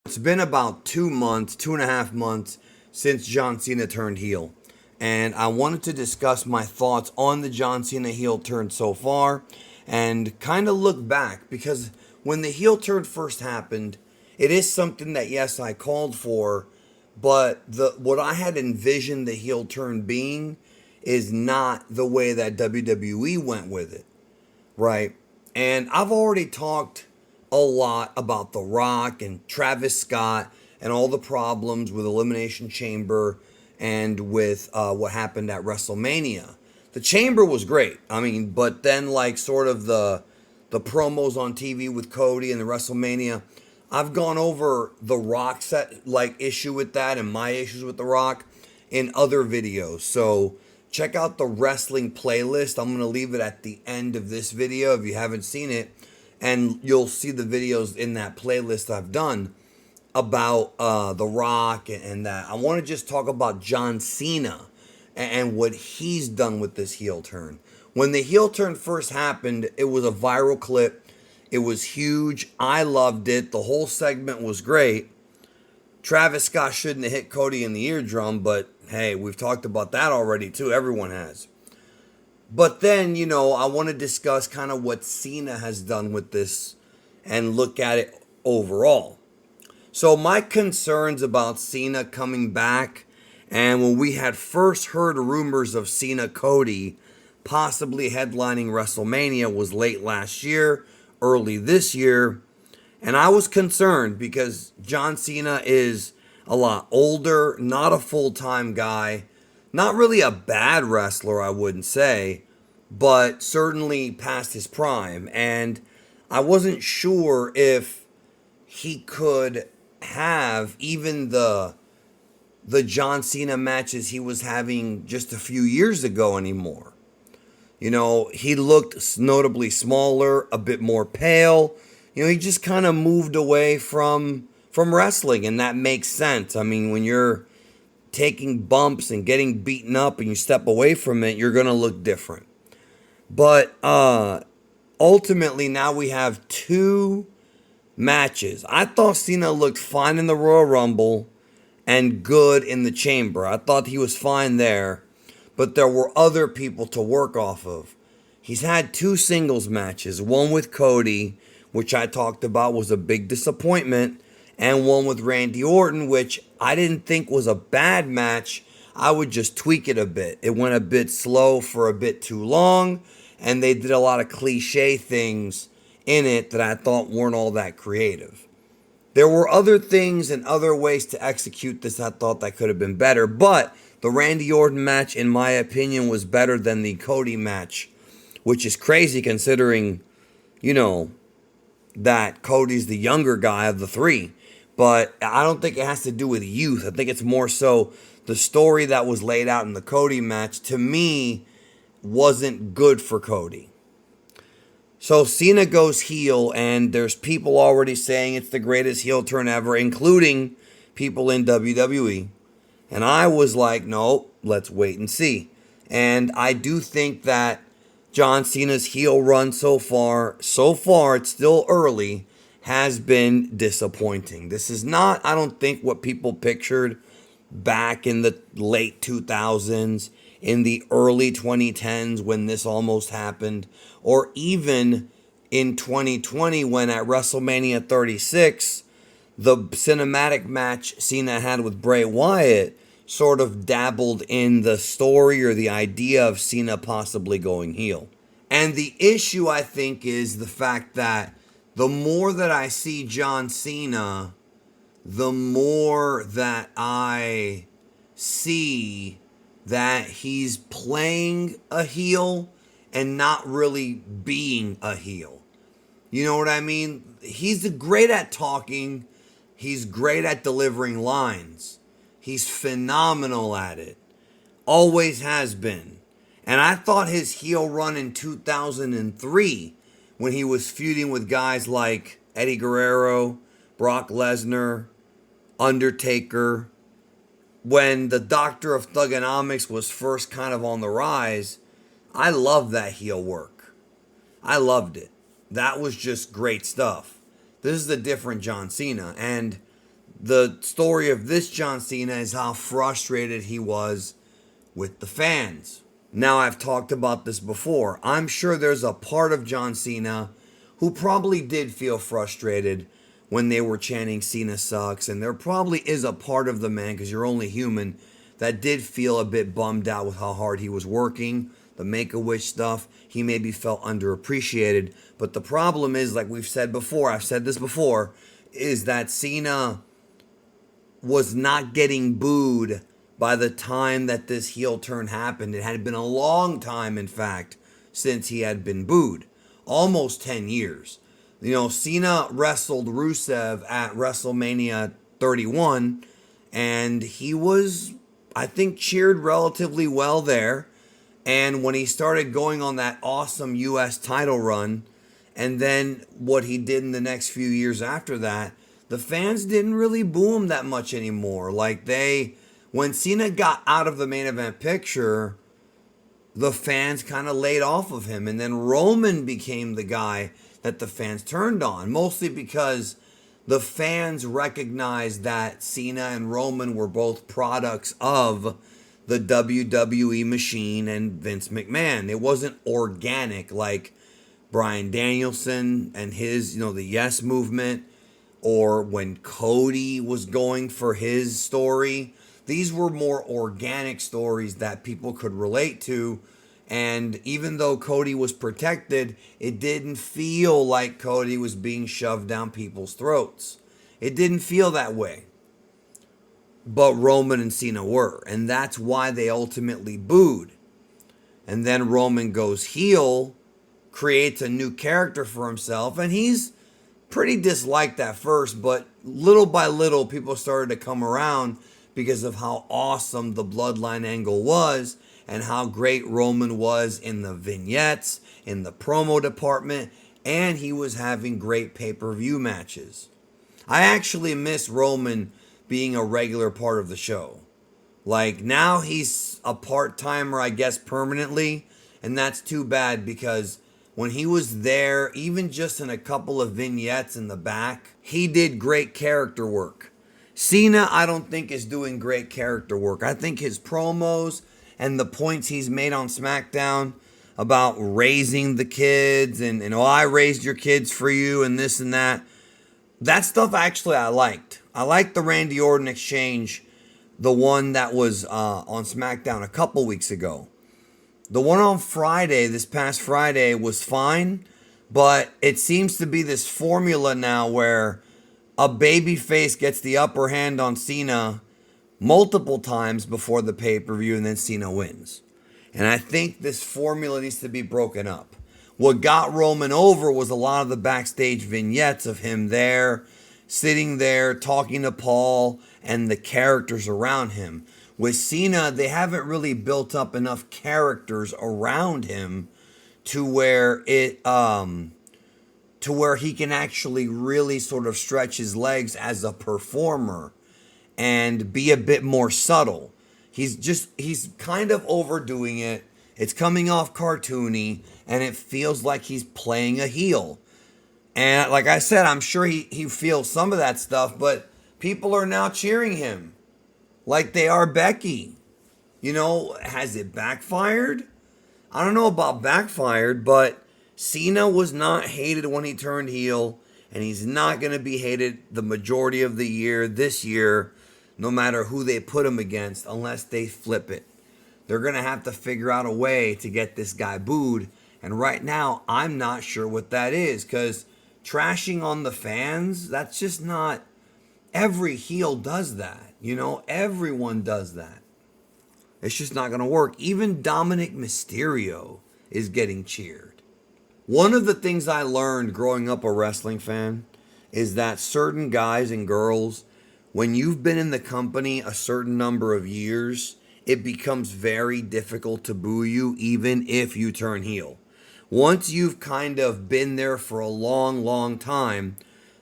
It's been about 2 months, 2.5 months since John Cena turned heel. And I wanted to discuss my thoughts on the John Cena heel turn so far and kind of look back because when the heel turn first happened, it is something that, yes, I called for, but what I had envisioned the heel turn being is not the way that WWE went with it, right? And I've already talked a lot about The Rock and Travis Scott and all the problems with Elimination Chamber and with what happened at WrestleMania. The Chamber was great. I mean, but then like sort of the promos on TV with Cody and the WrestleMania. I've gone over the Rock set like issue with that and my issues with the Rock in other videos. So check out the wrestling playlist. I'm going to leave it at the end of this video if you haven't seen it. And you'll see the videos in that playlist I've done about The Rock and that. I want to just talk about John Cena and what he's done with this heel turn. When the heel turn first happened, it was a viral clip. It was huge. I loved it. The whole segment was great. Travis Scott shouldn't have hit Cody in the eardrum, but hey, we've talked about that already too. Everyone has. But then, I want to discuss kind of what Cena has done with this and look at it overall. So my concerns about Cena coming back, and when we had first heard rumors of Cena Cody possibly headlining WrestleMania was late last year, early this year. And I was concerned because John Cena is a lot older, not a full-time guy, not really a bad wrestler, I wouldn't say, but certainly past his prime. And I wasn't sure if he could have even the John Cena matches he was having just a few years ago anymore. He looked notably smaller, a bit more pale. He just kind of moved away from wrestling, and that makes sense. I mean, when you're taking bumps and getting beaten up and you step away from it, you're going to look different. But ultimately, now we have two matches. I thought Cena looked fine in the Royal Rumble and good in the Chamber. I thought he was fine there, but there were other people to work off of. He's had two singles matches, one with Cody, which I talked about was a big disappointment, and one with Randy Orton, which I didn't think was a bad match. I would just tweak it a bit. It went a bit slow for a bit too long, and they did a lot of cliche things in it that I thought weren't all that creative. There were other things and other ways to execute this I thought that could have been better, but the Randy Orton match, in my opinion, was better than the Cody match, which is crazy considering, that Cody's the younger guy of the three. But I don't think it has to do with youth. I think it's more so the story that was laid out in the Cody match, to me, wasn't good for Cody. So Cena goes heel, and there's people already saying it's the greatest heel turn ever, including people in WWE. And I was like, no, let's wait and see. And I do think that John Cena's heel run so far, it's still early, has been disappointing. This is not, I don't think, what people pictured back in the late 2000s, in the early 2010s when this almost happened, or even in 2020 when at WrestleMania 36, the cinematic match Cena had with Bray Wyatt sort of dabbled in the story or the idea of Cena possibly going heel. And the issue, I think, is the fact that the more that I see John Cena, the more that I see that he's playing a heel and not really being a heel. You know what I mean? He's great at talking. He's great at delivering lines. He's phenomenal at it. Always has been. And I thought his heel run in 2003, when he was feuding with guys like Eddie Guerrero, Brock Lesnar, Undertaker, when the Doctor of Thugonomics was first kind of on the rise, I loved that heel work. I loved it. That was just great stuff. This is the different John Cena. And The story of this John Cena is how frustrated he was with the fans. Now, I've talked about this before. I'm sure there's a part of John Cena who probably did feel frustrated when they were chanting Cena sucks. And there probably is a part of the man, because you're only human, that did feel a bit bummed out with how hard he was working. The Make-A-Wish stuff, he maybe felt underappreciated. But the problem is, like we've said before, I've said this before, is that Cena was not getting booed by the time that this heel turn happened. It had been a long time, in fact, since he had been booed. Almost 10 years. You know, Cena wrestled Rusev at WrestleMania 31, and he was, I think, cheered relatively well there. And when he started going on that awesome US title run, and then what he did in the next few years after that, the fans didn't really boo him that much anymore. When Cena got out of the main event picture, the fans kind of laid off of him. And then Roman became the guy that the fans turned on, mostly because the fans recognized that Cena and Roman were both products of the WWE machine and Vince McMahon. It wasn't organic like Bryan Danielson and his, the Yes Movement, or when Cody was going for his story. These were more organic stories that people could relate to. And even though Cody was protected, it didn't feel like Cody was being shoved down people's throats. It didn't feel that way. But Roman and Cena were. And that's why they ultimately booed. And then Roman goes heel, creates a new character for himself, and he's pretty disliked at first, but little by little, people started to come around because of how awesome the bloodline angle was and how great Roman was in the vignettes, in the promo department, and he was having great pay-per-view matches. I actually miss Roman being a regular part of the show. Like, now he's a part-timer, I guess, permanently, and that's too bad because when he was there, even just in a couple of vignettes in the back, he did great character work. Cena, I don't think, is doing great character work. I think his promos and the points he's made on SmackDown about raising the kids and I raised your kids for you and this and that, that stuff actually I liked. I liked the Randy Orton exchange, the one that was on SmackDown a couple weeks ago. The one on Friday, this past Friday, was fine, but it seems to be this formula now where a babyface gets the upper hand on Cena multiple times before the pay-per-view and then Cena wins. And I think this formula needs to be broken up. What got Roman over was a lot of the backstage vignettes of him there, sitting there, talking to Paul and the characters around him. With Cena, they haven't really built up enough characters around him to where he can actually really sort of stretch his legs as a performer and be a bit more subtle. He's kind of overdoing it. It's coming off cartoony, and it feels like he's playing a heel. And like I said, I'm sure he feels some of that stuff, but people are now cheering him like they are Becky. Has it backfired? I don't know about backfired, but Cena was not hated when he turned heel, and he's not going to be hated the majority of the year, this year, no matter who they put him against, unless they flip it. They're going to have to figure out a way to get this guy booed, and right now, I'm not sure what that is, because trashing on the fans, that's just not... Every heel does that. Everyone does that. It's just not going to work. Even Dominic Mysterio is getting cheered. One of the things I learned growing up a wrestling fan is that certain guys and girls, when you've been in the company a certain number of years, it becomes very difficult to boo you even if you turn heel. Once you've kind of been there for a long, long time,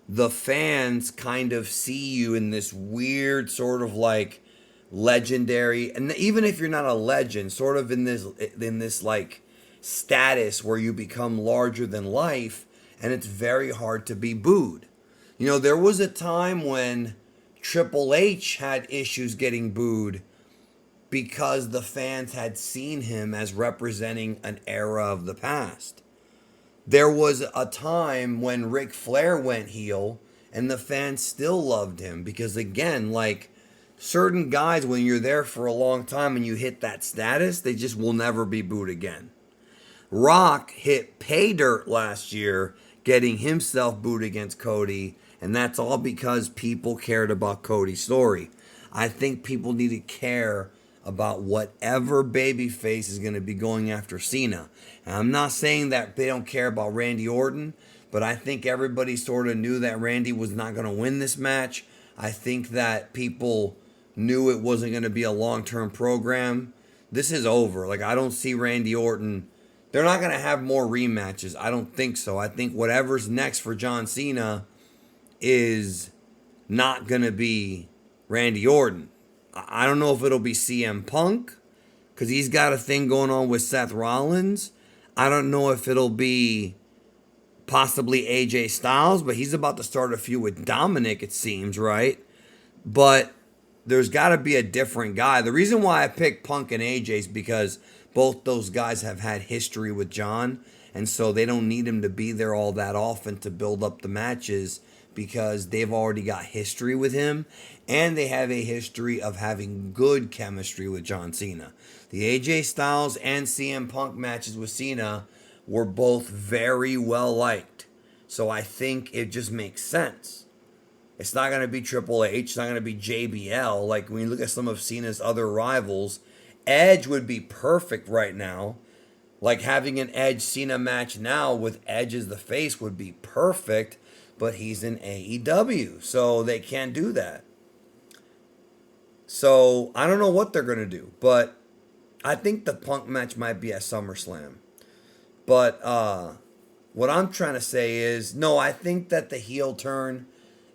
the fans kind of see you in this weird sort of like legendary, and even if you're not a legend, sort of in this like status where you become larger than life, and it's very hard to be booed. There was a time when Triple H had issues getting booed because the fans had seen him as representing an era of the past. There was a time when Ric Flair went heel and the fans still loved him because, again, like certain guys, when you're there for a long time and you hit that status, they just will never be booed again. Rock hit pay dirt last year, getting himself booed against Cody, and that's all because people cared about Cody's story. I think people need to care about whatever babyface is going to be going after Cena. And I'm not saying that they don't care about Randy Orton, but I think everybody sort of knew that Randy was not going to win this match. I think that people knew it wasn't going to be a long-term program. This is over. Like, I don't see Randy Orton. They're not going to have more rematches. I don't think so. I think whatever's next for John Cena is not going to be Randy Orton. I don't know if it'll be CM Punk because he's got a thing going on with Seth Rollins. I don't know if it'll be possibly AJ Styles, but he's about to start a feud with Dominic, it seems, right? But there's got to be a different guy. The reason why I picked Punk and AJ is because both those guys have had history with John, and so they don't need him to be there all that often to build up the matches because they've already got history with him, and they have a history of having good chemistry with John Cena. The AJ Styles and CM Punk matches with Cena were both very well liked, so I think it just makes sense. It's not going to be Triple H. It's not going to be JBL. Like, when you look at some of Cena's other rivals, Edge would be perfect right now. Like, having an Edge Cena match now with Edge as the face would be perfect, but he's in AEW, so they can't do that. So, I don't know what they're going to do, but I think the Punk match might be at SummerSlam. But what I'm trying to say is, no, I think that the heel turn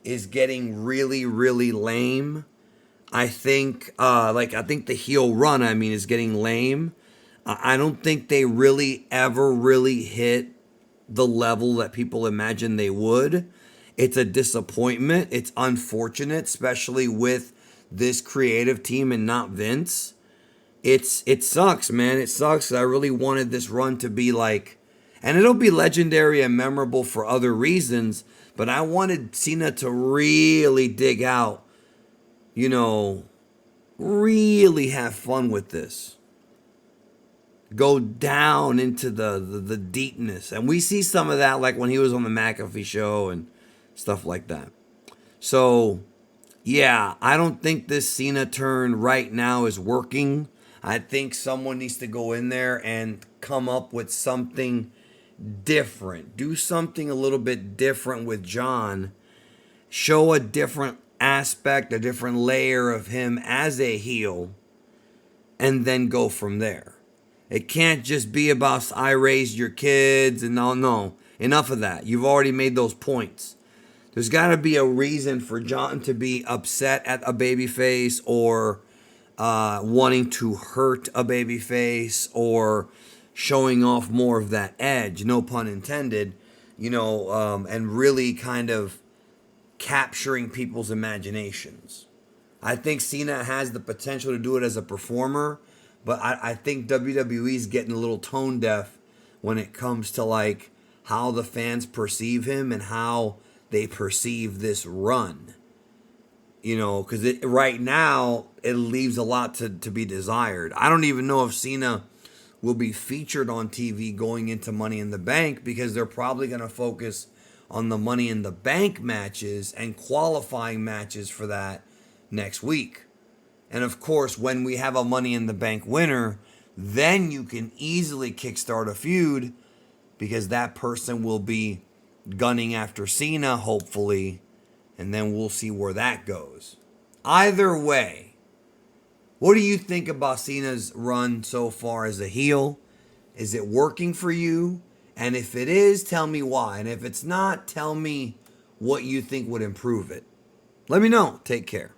is getting really, really lame. I think the heel run, is getting lame. I don't think they really ever really hit the level that people imagine they would. It's a disappointment. It's unfortunate, especially with this creative team and not Vince. It sucks, man. It sucks. I really wanted this run to be like, and it'll be legendary and memorable for other reasons, but I wanted Cena to really dig out, really have fun with this. Go down into the deepness. And we see some of that like when he was on the McAfee show and stuff like that. So, yeah, I don't think this Cena turn right now is working. I think someone needs to go in there and come up with something different. Do something a little bit different with John. Show a different aspect, a different layer of him as a heel, and then go from there. It can't just be about I raised your kids and no. Enough of that. You've already made those points. There's got to be a reason for John to be upset at a babyface or wanting to hurt a babyface or showing off more of that edge, no pun intended, and really kind of capturing people's imaginations. I think Cena has the potential to do it as a performer, but I think WWE's getting a little tone deaf when it comes to like how the fans perceive him and how they perceive this run. Because right now it leaves a lot to be desired. I don't even know if Cena will be featured on TV going into Money in the Bank because they're probably going to focus on the Money in the Bank matches and qualifying matches for that next week. And of course, when we have a Money in the Bank winner, then you can easily kickstart a feud because that person will be gunning after Cena, hopefully, and then we'll see where that goes. Either way, what do you think about Cena's run so far as a heel? Is it working for you? And if it is, tell me why. And if it's not, tell me what you think would improve it. Let me know. Take care.